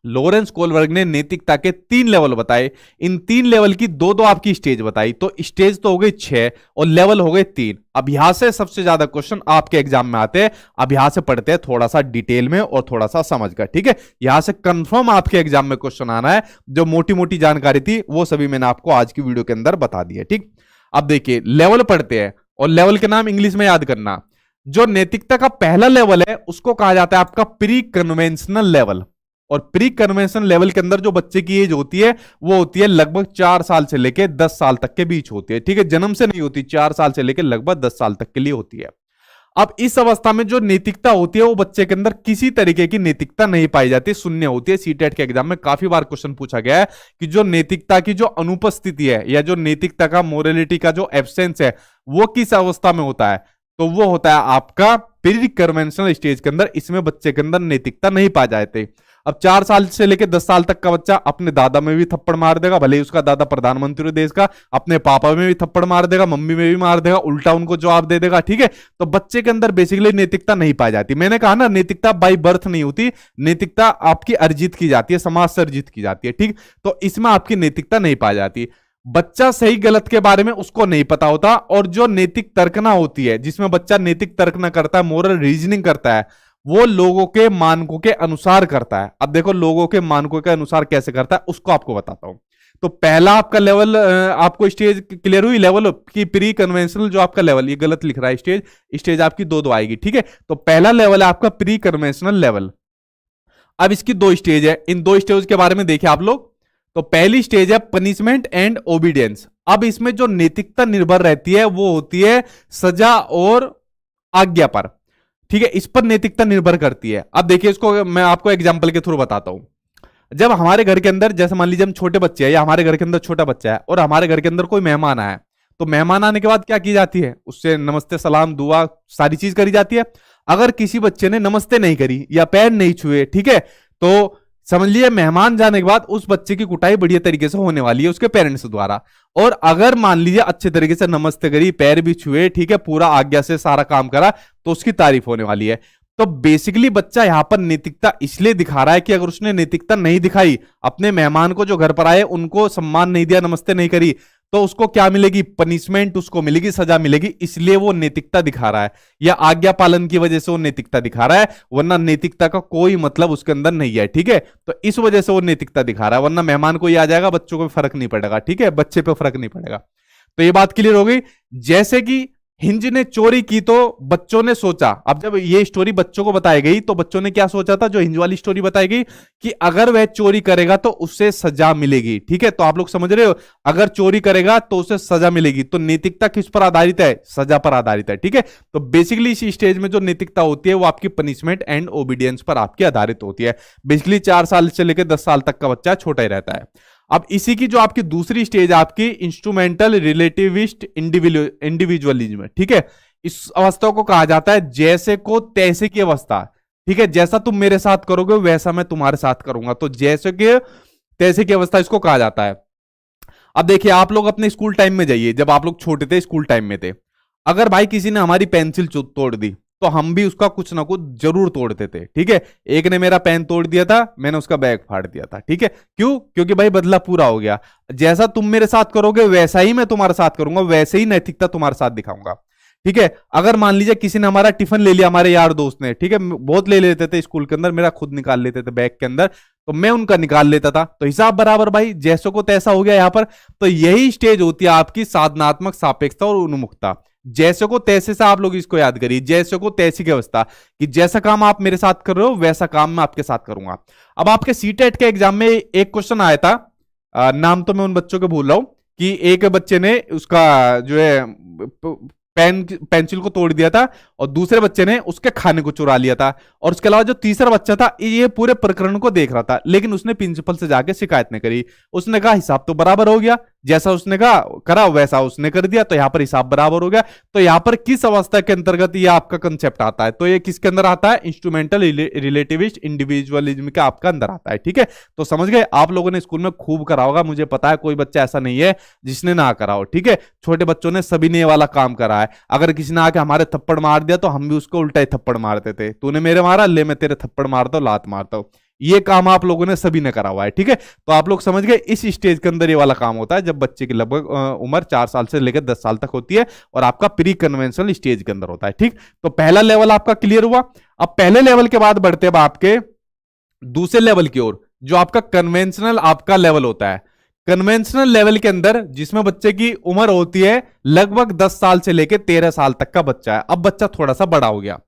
Lawrence Kohlberg ने नैतिकता के 3 लेवल बताए। इन 3 लेवल की दो दो आपकी स्टेज बताई, तो स्टेज तो हो गई 6 और लेवल हो गए 3। अब यहां से सबसे ज्यादा क्वेश्चन आपके एग्जाम में आते हैं। अब यहां से पढ़ते हैं थोड़ा सा डिटेल में और थोड़ा सा समझकर, ठीक है। यहां से कंफर्म आपके एग्जाम में क्वेश्चन आना है। जो मोटी मोटी जानकारी थी वो सभी मैंने आपको आज की वीडियो के अंदर बता दी है, ठीक। अब देखिए लेवल पढ़ते हैं और लेवल के नाम इंग्लिश में याद करना। जो नैतिकता का पहला लेवल है उसको कहा जाता है आपका प्री कन्वेंशनल लेवल। और प्री कन्वेंशनल लेवल के अंदर जो बच्चे की एज होती है वो होती है लगभग 4 साल से लेकर 10 साल तक के बीच होती है, ठीक है। जन्म से नहीं होती, 4 साल से लेकर लगभग 10 साल तक के लिए होती है। अब इस अवस्था में जो नैतिकता होती है वो बच्चे के अंदर किसी तरीके की नैतिकता नहीं पाई जाती, शून्य होती है। सीटेट के एग्जाम में काफी बार क्वेश्चन पूछा गया है कि जो नैतिकता की जो अनुपस्थिति है या जो नैतिकता का मोरालिटी का जो एब्सेंस है वो किस अवस्था में होता है, तो वो होता है आपका प्री कन्वेंशनल स्टेज के अंदर। इसमें बच्चे के अंदर नैतिकता नहीं पा जाते। अब 4 साल से लेकर 10 साल तक का बच्चा अपने दादा में भी थप्पड़ मार देगा, भले ही उसका दादा प्रधानमंत्री देश का, अपने पापा में भी थप्पड़ मार देगा, मम्मी में भी मार देगा, उल्टा उनको जवाब दे देगा, ठीक है। तो बच्चे के अंदर बेसिकली नैतिकता नहीं पाई जाती। मैंने कहा ना नैतिकता बाई बर्थ नहीं होती, नैतिकता आपकी अर्जित की जाती है, समाज से अर्जित की जाती है, ठीक। तो इसमें आपकी नैतिकता नहीं पाई जाती। बच्चा सही गलत के बारे में उसको नहीं पता होता। और जो नैतिक तर्कना होती है जिसमें बच्चा नैतिक तर्कना करता है, मोरल रीजनिंग करता है, वो लोगों के मानकों के अनुसार करता है। अब देखो लोगों के मानकों के अनुसार कैसे करता है उसको आपको बताता हूं। तो पहला आपका लेवल, आपको स्टेज क्लियर हुई लेवल की प्री कन्वेंशनल। जो आपका लेवल, ये गलत लिख रहा है स्टेज आपकी दो आएगी, ठीक है। तो पहला लेवल है आपका प्री कन्वेंशनल लेवल। अब इसकी 2 स्टेज है, इन 2 स्टेज के बारे में देखिए आप लोग। तो पहली स्टेज है पनिशमेंट एंड ओबीडियंस। अब इसमें जो नैतिकता निर्भर रहती है वो होती है सजा और आज्ञा पर, ठीक है। इस पर नैतिकता निर्भर करती है। अब देखिए इसको मैं आपको एग्जांपल के थ्रू बताता हूं। जब हमारे घर के अंदर, जैसे मान लीजिए हम छोटे बच्चे हैं या हमारे घर के अंदर छोटा बच्चा है और हमारे घर के अंदर कोई मेहमान आया, तो मेहमान आने के बाद क्या की जाती है, उससे नमस्ते सलाम दुआ सारी चीज करी जाती है। अगर किसी बच्चे ने नमस्ते नहीं करी या पैर नहीं छुए, ठीक है, तो समझ लीजिए मेहमान जाने के बाद उस बच्चे की कुटाई बढ़िया तरीके से होने वाली है उसके पेरेंट्स द्वारा। और अगर मान लीजिए अच्छे तरीके से नमस्ते करी, पैर भी छुए, ठीक है, पूरा आज्ञा से सारा काम करा, तो उसकी तारीफ होने वाली है। तो बेसिकली बच्चा यहां पर नैतिकता इसलिए दिखा रहा है कि अगर उसने नैतिकता नहीं दिखाई, अपने मेहमान को जो घर पर आए उनको सम्मान नहीं दिया, नमस्ते नहीं करी, तो उसको क्या मिलेगी, पनिशमेंट उसको मिलेगी, सजा मिलेगी। इसलिए वो नैतिकता दिखा रहा है या आज्ञा पालन की वजह से वो नैतिकता दिखा रहा है, वरना नैतिकता का कोई मतलब उसके अंदर नहीं है, ठीक है। तो इस वजह से वो नैतिकता दिखा रहा है, वरना मेहमान को ये आ जाएगा, बच्चों को फर्क नहीं पड़ेगा, ठीक है, बच्चे पे फर्क नहीं पड़ेगा। तो ये बात क्लियर हो गई। जैसे कि हिंज ने चोरी की तो बच्चों ने सोचा, अब जब ये स्टोरी बच्चों को बताई गई तो बच्चों ने क्या सोचा था, जो हिंज वाली स्टोरी बताई गई कि अगर वह चोरी करेगा तो उससे सजा मिलेगी, ठीक है। तो आप लोग समझ रहे हो, अगर चोरी करेगा तो उसे सजा मिलेगी। तो नैतिकता किस पर आधारित है, सजा पर आधारित है, ठीक है। तो बेसिकली इस स्टेज में जो नैतिकता होती है वो आपकी पनिशमेंट एंड ओबीडियंस पर आपकी आधारित होती है। बेसिकली 4 साल से लेकर 10 साल तक का बच्चा छोटा ही रहता है। अब इसी की जो आपकी दूसरी स्टेज आपकी इंस्ट्रूमेंटल रिलेटिविस्ट इंडिविजुअलिज्म, ठीक है। इस अवस्था को कहा जाता है जैसे को तैसे की अवस्था, ठीक है। जैसा तुम मेरे साथ करोगे वैसा मैं तुम्हारे साथ करूंगा, तो जैसे के तैसे की अवस्था इसको कहा जाता है। अब देखिए आप लोग अपने स्कूल टाइम में जाइए, जब आप लोग छोटे थे, स्कूल टाइम में थे, अगर भाई किसी ने हमारी पेंसिल तोड़ दी तो हम भी उसका कुछ ना कुछ जरूर तोड़ते थे, ठीक है। एक ने मेरा पेन तोड़ दिया था, मैंने उसका बैग फाड़ दिया था, ठीक है। क्यों? क्योंकि भाई बदला पूरा हो गया। जैसा तुम मेरे साथ करोगे वैसा ही मैं तुम्हारे साथ करूंगा, वैसे ही नैतिकता तुम्हारे साथ दिखाऊंगा, ठीक है। अगर मान लीजिए किसी ने हमारा टिफिन ले लिया, हमारे यार दोस्त ने, ठीक है, बहुत ले लेते थे स्कूल के अंदर, मेरा खुद निकाल लेते थे बैग के अंदर, तो मैं उनका निकाल लेता था, तो हिसाब बराबर भाई, जैसों को तैसा हो गया यहां पर। तो यही स्टेज होती है आपकी साधनात्मक सापेक्षता और उन्मुखता। जैसे को तैसे से आप लोग इसको याद करिए, जैसे को तैसी की अवस्था, कि जैसा काम आप मेरे साथ कर रहे हो वैसा काम मैं आपके साथ करूंगा। अब आपके सीटेट के एग्जाम में एक क्वेश्चन आया था, नाम तो मैं उन बच्चों को भूल रहा हूं, कि एक बच्चे ने उसका जो है पेंसिल को तोड़ दिया था और दूसरे बच्चे ने उसके खाने को चुरा लिया था। और उसके अलावा जो तीसरा बच्चा था ये पूरे प्रकरण को देख रहा था, लेकिन उसने प्रिंसिपल से जाके शिकायत नहीं करी। उसने कहा हिसाब तो बराबर हो गया, जैसा उसने कहा करा वैसा उसने कर दिया, तो यहां पर हिसाब बराबर हो गया। तो यहां पर किस अवस्था के अंतर्गत ये आपका कंसेप्ट आता है, तो ये किसके अंदर आता है, इंस्ट्रूमेंटल रिलेटिविस्ट इंडिविजुअलिज्म के आपका अंदर आता है, ठीक है। तो समझ गए, आप लोगों ने स्कूल में खूब करा होगा, मुझे पता है कोई बच्चा ऐसा नहीं है जिसने ना करा हो, ठीक है। छोटे बच्चों ने सभी ने ये वाला काम करा है। अगर किसी ने आके हमारे थप्पड़ मार दिया तो हम भी उसको उल्टा ही थप्पड़ मारते थे, तूने मेरे मारा ले मैं तेरे थप्पड़ मारता हूं, लात मारता हूं। ये काम आप लोगों ने सभी ने करा हुआ है, ठीक है। तो आप लोग समझ गए, इस स्टेज के अंदर ये वाला काम होता है जब बच्चे की लगभग उम्र 4 साल से लेकर 10 साल तक होती है, और आपका प्री कन्वेंशनल स्टेज के अंदर होता है, ठीक। तो पहला लेवल आपका क्लियर हुआ। अब पहले लेवल के बाद बढ़ते हैं आपके दूसरे लेवल की ओर, जो आपका कन्वेंशनल आपका लेवल होता है। कन्वेंशनल लेवल के अंदर जिसमें बच्चे की उम्र होती है लगभग 10 साल से लेकर 13 साल तक का बच्चा है। अब बच्चा थोड़ा सा बड़ा हो गया।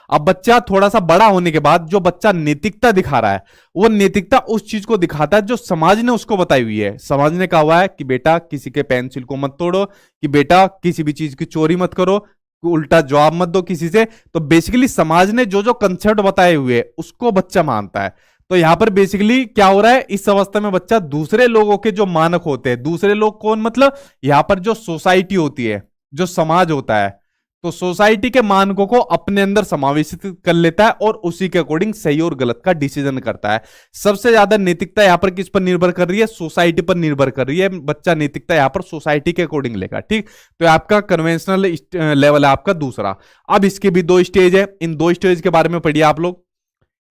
अब बच्चा थोड़ा सा बड़ा होने के बाद जो बच्चा नैतिकता दिखा रहा है, वो नैतिकता उस चीज को दिखाता है जो समाज ने उसको बताई हुई है। समाज ने कहा हुआ है कि बेटा किसी के पेंसिल को मत तोड़ो, कि बेटा किसी भी चीज की चोरी मत करो, उल्टा जवाब मत दो किसी से। तो बेसिकली समाज ने जो जो कंसेप्ट बताए हुए उसको बच्चा मानता है। तो यहां पर बेसिकली क्या हो रहा है, इस अवस्था में बच्चा दूसरे लोगों के जो मानक होते हैं, दूसरे लोग कौन, मतलब यहां पर जो सोसाइटी होती है, जो समाज होता है, तो सोसाइटी के मानकों को अपने अंदर समावेशित कर लेता है और उसी के अकॉर्डिंग सही और गलत का डिसीजन करता है। सबसे ज्यादा नैतिकता यहां पर किस पर निर्भर कर रही है, सोसाइटी पर निर्भर कर रही है। बच्चा नैतिकता यहां पर सोसाइटी के अकॉर्डिंग लेगा, ठीक। तो आपका कन्वेंशनल लेवल है आपका दूसरा। अब इसके भी 2 स्टेज है, इन 2 स्टेज के बारे में पढ़िए आप लोग।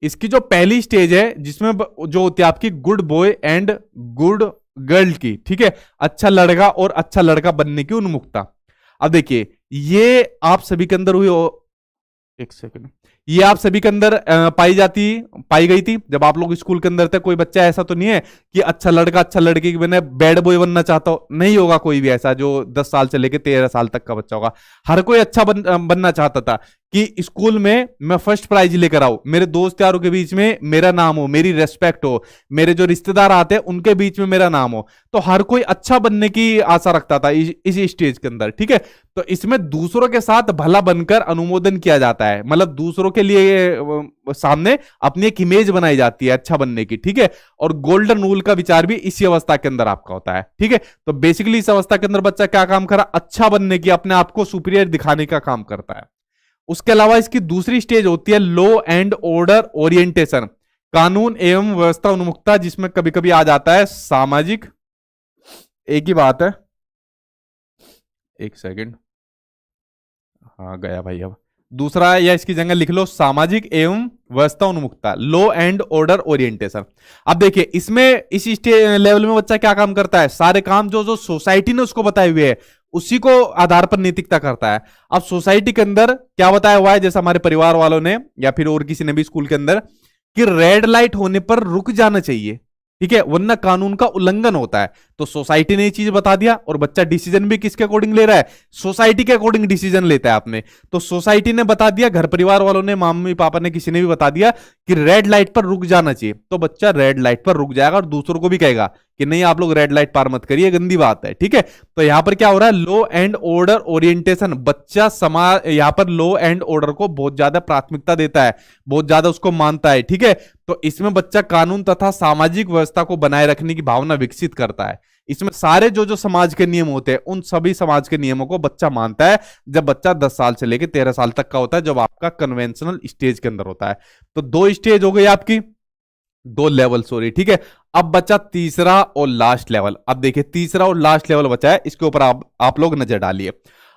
इसकी जो पहली स्टेज है जिसमें जो होती है आपकी good boy and good girl की, ठीक है, अच्छा लड़का और अच्छा लड़का बनने की उन्मुखता। अब देखिए ये आप सभी के अंदर हुई, एक सेकंड, ये आप सभी के अंदर पाई गई थी जब आप लोग स्कूल के अंदर थे। कोई बच्चा ऐसा तो नहीं है कि अच्छा लड़का अच्छा लड़की की बने बैड बॉय बनना चाहता हो, नहीं होगा कोई भी ऐसा जो 10 साल से लेकर 13 साल तक का बच्चा होगा। हर कोई अच्छा बनना चाहता था कि स्कूल में मैं फर्स्ट प्राइज लेकर आऊं, मेरे दोस्त यारों के बीच में मेरा नाम हो, मेरी रेस्पेक्ट हो, मेरे जो रिश्तेदार आते हैं उनके बीच में मेरा नाम हो। तो हर कोई अच्छा बनने की आशा रखता था इस स्टेज के अंदर, ठीक है। तो इसमें दूसरों के साथ भला बनकर अनुमोदन किया जाता है, मतलब दूसरों के लिए सामने अपनी एक इमेज बनाई जाती है अच्छा बनने की, ठीक है। और गोल्डन रूल का विचार भी इसी अवस्था के अंदर आपका होता है, ठीक है। तो बेसिकली इस अवस्था के अंदर बच्चा क्या काम करा, अच्छा बनने की, अपने आप को सुपीरियर दिखाने का काम करता है। उसके अलावा इसकी दूसरी स्टेज होती है लॉ एंड ऑर्डर ओरिएंटेशन, कानून एवं व्यवस्था उन्मुखता, जिसमें कभी कभी आ जाता है सामाजिक, एक ही बात है, एक सेकंड, हाँ गया भाई। अब दूसरा है, या इसकी जगह लिख लो सामाजिक एवं व्यवस्था उन्मुखता, लॉ एंड ऑर्डर ओरिएंटेशन। अब देखिए इसमें इस लेवल में बच्चा क्या काम करता है, सारे काम जो जो सोसाइटी ने उसको बताए हुए हैं उसी को आधार पर नैतिकता करता है। अब सोसाइटी के अंदर क्या बताया हुआ है, जैसे हमारे परिवार वालों ने या फिर और किसी ने भी स्कूल के अंदर, कि रेड लाइट होने पर रुक जाना चाहिए, ठीक है, वरना कानून का उल्लंघन होता है। तो सोसाइटी ने ये चीज बता दिया और बच्चा डिसीजन भी किसके अकॉर्डिंग ले रहा है, सोसाइटी के अकॉर्डिंग डिसीजन लेता है आपने। तो सोसाइटी ने बता दिया, घर परिवार वालों ने, मम्मी पापा ने, किसी ने भी बता दिया कि रेड लाइट पर रुक जाना चाहिए, तो बच्चा रेड लाइट पर रुक जाएगा और दूसरों को भी कहेगा कि नहीं आप लोग रेड लाइट पार मत करिए, गंदी बात है, ठीक है। तो यहां पर क्या हो रहा है, लॉ एंड ऑर्डर ओरिएंटेशन, बच्चा समाज यहां पर लॉ एंड ऑर्डर को बहुत ज्यादा प्राथमिकता देता है, बहुत ज्यादा उसको मानता है, ठीक है। तो इसमें बच्चा कानून तथा सामाजिक व्यवस्था को बनाए रखने की भावना विकसित करता है। इसमें सारे जो जो समाज के नियम होते हैं उन सभी समाज के नियमों को बच्चा मानता है जब बच्चा 10 साल से लेकर 13 साल तक का होता है, जब आपका कन्वेंशनल स्टेज के अंदर होता है। तो 2 स्टेज हो गई आपकी, 2 लेवल, सॉरी, ठीक है। अब बच्चा तीसरा और लास्ट लेवल। अब देखिए तीसरा और लास्ट लेवल बचा है, इसके ऊपर आप लोग नजर डालिए।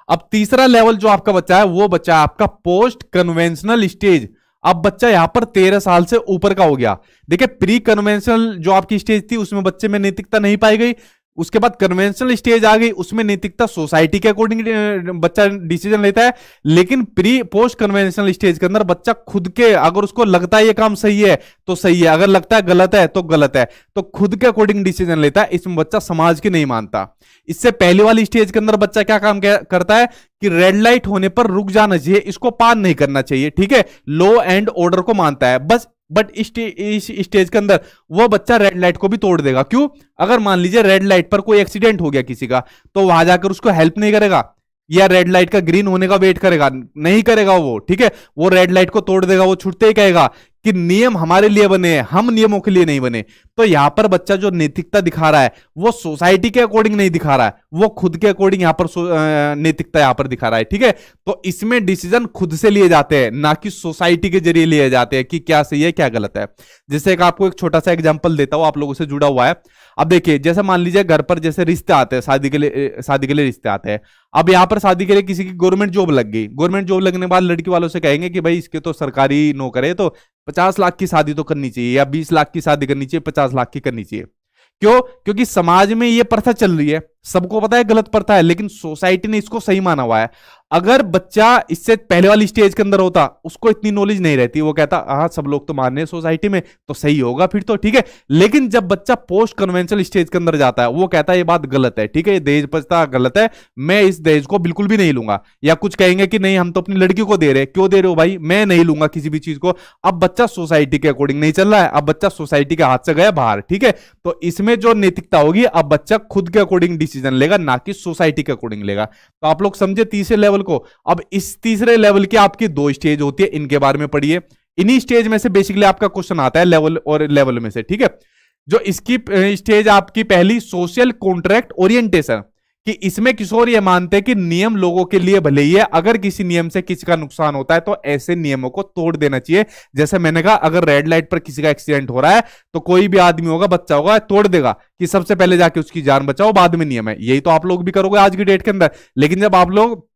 अब तीसरा लेवल जो आपका बच्चा है वो बच्चा है आपका पोस्ट कन्वेंशनल स्टेज। अब बच्चा यहां पर 13 साल से ऊपर का हो गया। देखिए प्री कन्वेंशनल जो आपकी स्टेज थी उसमें बच्चे में नैतिकता नहीं पाई गई, उसके बाद कन्वेंशनल स्टेज आ गई, उसमें नैतिकता सोसाइटी के अकॉर्डिंग बच्चा डिसीजन लेता है। लेकिन प्री पोस्ट कन्वेंशनल स्टेज के अंदर बच्चा खुद के, अगर उसको लगता है ये काम सही है तो सही है, अगर लगता है गलत है तो गलत है, तो खुद के अकॉर्डिंग डिसीजन लेता है। इसमें बच्चा समाज की नहीं मानता। इससे पहले वाली स्टेज के अंदर बच्चा क्या काम करता है कि रेड लाइट होने पर रुक जाना चाहिए, इसको पार नहीं करना चाहिए, ठीक है, लॉ एंड ऑर्डर को मानता है बस। बट इस स्टेज के अंदर वो बच्चा रेड लाइट को भी तोड़ देगा। क्यों? अगर मान लीजिए रेड लाइट पर कोई एक्सीडेंट हो गया किसी का, तो वहां जाकर उसको हेल्प नहीं करेगा या रेड लाइट का ग्रीन होने का वेट करेगा? नहीं करेगा वो, ठीक है। वो रेड लाइट को तोड़ देगा, वो छूटते ही कहेगा कि नियम हमारे लिए बने हैं, हम नियमों के लिए नहीं बने। तो यहां पर बच्चा जो नैतिकता दिखा रहा है वो सोसाइटी के अकॉर्डिंग नहीं दिखा रहा है, वो खुद के अकॉर्डिंग यहां पर नैतिकता यहां पर दिखा रहा है, ठीक है। तो इसमें डिसीजन खुद से लिए जाते हैं, ना कि सोसाइटी के जरिए लिए जाते हैं कि क्या सही है क्या गलत है। जैसे एक आपको एक छोटा सा एग्जाम्पल देता हूं, आप लोगों से जुड़ा हुआ है। अब देखिए जैसे मान लीजिए घर पर जैसे रिश्ते आते हैं, शादी के लिए रिश्ते आते हैं। अब यहाँ पर शादी के लिए किसी की गवर्नमेंट जॉब लग गई, गवर्नमेंट जॉब लगने के बाद लड़की वालों से कहेंगे कि भाई इसके तो सरकारी नौकर है, तो 50 लाख की शादी तो करनी चाहिए, या 20 लाख की शादी करनी चाहिए, 50 लाख की करनी चाहिए। क्यों? क्योंकि समाज में ये प्रथा चल रही है, सबको पता है गलत प्रथा है, लेकिन सोसाइटी ने इसको सही माना हुआ है। अगर बच्चा इससे पहले वाली स्टेज के अंदर होता, उसको इतनी नॉलेज नहीं रहती, वो कहता हाँ सब लोग तो मान रहे हैं सोसाइटी में, तो सही होगा फिर तो ठीक है। लेकिन जब बच्चा पोस्ट कन्वेंशनल स्टेज के अंदर जाता है, वो कहता है ये बात गलत है, ठीक है, ये दहेज प्रथा गलत है, मैं इस दहेज को बिल्कुल भी नहीं लूंगा। या कुछ कहेंगे कि नहीं हम तो अपनी लड़की को दे रहे हैं, क्यों दे रहे हो भाई, मैं नहीं लूंगा किसी भी चीज को। अब बच्चा सोसाइटी के अकॉर्डिंग नहीं चल रहा है, अब बच्चा सोसाइटी के हाथ से गया बाहर, ठीक है। तो इसमें जो नैतिकता होगी, अब बच्चा खुद के अकॉर्डिंग डिसीजन लेगा, ना कि सोसाइटी के अकॉर्डिंग लेगा। तो आप लोग समझे तीसरे लेवल को। अब इस तीसरे लेवल की आपकी 2 स्टेज होती है, इनके बारे में पढ़िए। इन्हीं स्टेज में से बेसिकली आपका क्वेश्चन आता है लेवल और लेवल में से, ठीक है। जो इसकी स्टेज आपकी पहली सोशल कॉन्ट्रैक्ट ओरिएंटेशन, कि इसमें किशोर ये मानते हैं कि नियम लोगों के लिए भले ही है, अगर किसी नियम से किसी का नुकसान होता है तो ऐसे नियमों को तोड़ देना चाहिए। जैसे मैंने कहा, अगर रेड लाइट पर किसी का एक्सीडेंट हो रहा है तो कोई भी आदमी होगा, बच्चा होगा, तोड़ देगा कि सबसे पहले जाके उसकी जान बचाओ, बाद में नियम है। यही तो आप लोग भी करोगे आज की डेट के अंदर। लेकिन जब आप लोग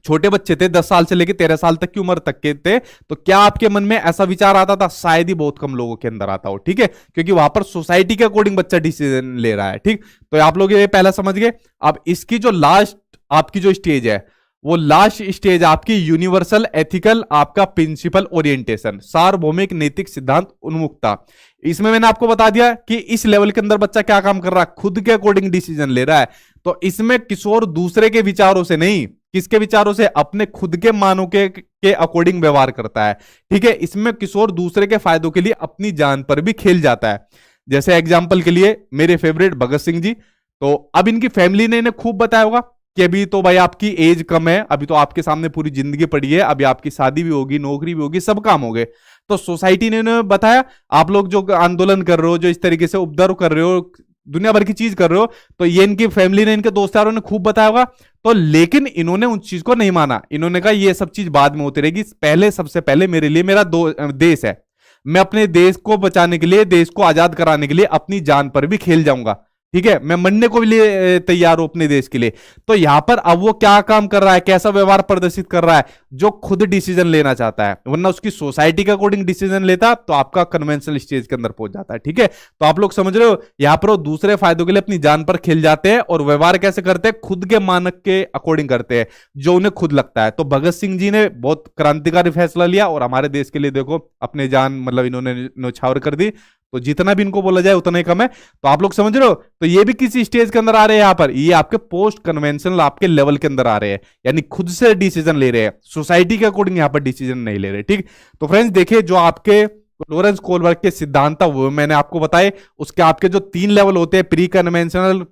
छोटे बच्चे थे, 10 साल से लेकर 13 साल तक की उम्र तक के थे, तो क्या आपके मन में ऐसा विचार आता था? शायद ही बहुत कम लोगों के अंदर आता हो, ठीक है, क्योंकि वहां पर सोसाइटी के अकॉर्डिंग बच्चा डिसीजन ले रहा है, ठीक। तो आप लोग ये पहला समझ गए। अब इसकी जो लास्ट आपकी जो स्टेज है, वो लास्ट स्टेज आपकी यूनिवर्सल एथिकल आपका प्रिंसिपल ओरिएंटेशन, सार्वभौमिक नैतिक सिद्धांत उन्मुखता। इसमें मैंने आपको बता दिया कि इस लेवल के अंदर बच्चा क्या काम कर रहा है, खुद के अकॉर्डिंग डिसीजन ले रहा है। तो इसमें किशोर दूसरे के विचारों से नहीं, किसके विचारों से, अपने खुद के मानों के अकॉर्डिंग व्यवहार करता है, ठीक है। इसमें किशोर दूसरे के फायदों के लिए अपनी जान पर भी खेल जाता है। जैसे एग्जाम्पल के लिए मेरे फेवरेट भगत सिंह जी, तो अब इनकी फैमिली ने इन्हें खूब बताया होगा कि अभी तो भाई आपकी एज कम है, अभी तो आपके सामने पूरी जिंदगी पड़ी है, अभी आपकी शादी भी होगी, नौकरी भी होगी, सब काम हो गए। तो सोसाइटी ने इन्हें बताया, आप लोग जो आंदोलन कर रहे हो, जो इस तरीके से उपद्रव कर रहे हो, दुनिया भर की चीज कर रहे हो, तो ये इनकी फैमिली ने, इनके दोस्त यारों ने खूब बताया होगा। तो लेकिन इन्होंने उस चीज को नहीं माना, इन्होंने कहा ये सब चीज बाद में होती रहेगी, पहले सबसे पहले मेरे लिए मेरा देश है, मैं अपने देश को बचाने के लिए, देश को आजाद कराने के लिए अपनी जान पर भी खेल जाऊंगा, ठीक है, मैं मरने को भी लिए तैयार हूं अपने देश के लिए। तो यहां पर अब वो क्या काम कर रहा है, कैसा व्यवहार प्रदर्शित कर रहा है, जो खुद डिसीजन लेना चाहता है, वरना उसकी सोसाइटी के अकॉर्डिंग डिसीजन लेता तो आपका कन्वेंशनल स्टेज के अंदर पहुंच जाता है, ठीक है। तो आप लोग समझ रहे हो, यहां पर वो दूसरे फायदों के लिए अपनी जान पर खेल जाते हैं, और व्यवहार कैसे करते हैं, खुद के मानक के अकॉर्डिंग करते हैं, जो उन्हें खुद लगता है। तो भगत सिंह जी ने बहुत क्रांतिकारी फैसला लिया, और हमारे देश के लिए देखो अपने जान मतलब इन्होंने न्यौछावर कर दी। तो जितना भी इनको बोला जाए उतना ही कम है। तो आप लोग समझ रहे हो, तो ये भी किसी स्टेज के अंदर आ रहे हैं, यहां पर ये आपके पोस्ट कन्वेंशनल आपके लेवल के अंदर आ रहे हैं, यानी खुद से डिसीजन ले रहे हैं, सोसाइटी के अकॉर्डिंग यहां पर डिसीजन नहीं ले रहे, ठीक। तो फ्रेंड्स देखिए, जो आपके लॉरेंस कोलबर्ग के सिद्धांत था वो मैंने आपको बताए, उसके आपके जो 3 लेवल होते हैं, प्री कन्वेंशनल,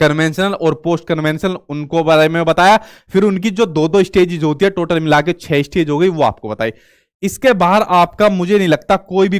कन्वेंशनल और पोस्ट कन्वेंशनल, उनको बारे में बताया। फिर उनकी जो 2-2 स्टेजेस होती है, टोटल मिला के 6 स्टेज हो गई, वो आपको बताई। इसके बाहर आपका मुझे नहीं लगता कोई भी